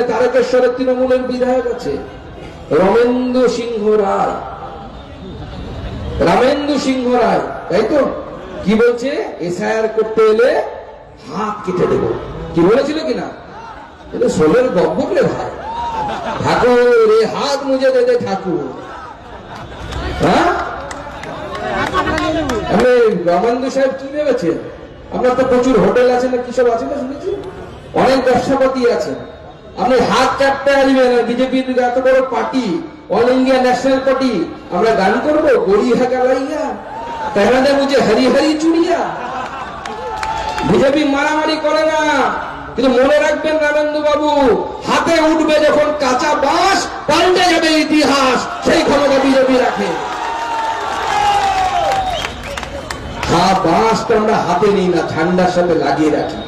এখানে তারকেশ্বরের তৃণমূলের বিধায়ক আছে রমেন্দ্র সিংহ রায়, রামেন্দু সিংহ রায়, তাই তো? কি বলছে? এসআইআর করতে এলে হাত কেটে দেব, কি বলেছিল কিনা? সোলের গব্বর রে ভাই, ঠাকুর এ হাত মুজে দে দে ঠাকুর। হ্যাঁ, আমি রমেন্দ্র সাহেব কি ভেবেছেন? আপনার তো প্রচুর হোটেল আছে না কি সব আছে না শুনেছি, অনেক ব্যবসাপাতি আছে, আপনি হাত কাটতে আসবেন। বিজেপির এত বড় party, all India national party, আমরা গান করবো গড়িয়া গালাইয়া তেনাদের মুঝে হরি হরি চুড়িয়া। বিজেপি মারামারি করে না, কিন্তু মনে রাখবেন রামেন্দু বাবু, হাতে উঠবে যখন কাঁচা বাঁশ, পাল্টে যাবে ইতিহাস, সেই ক্ষমতা বিজেপি রাখে। বাঁশটা আমরা হাতে নিই না, ঠান্ডার সাথে লাগিয়ে রাখি।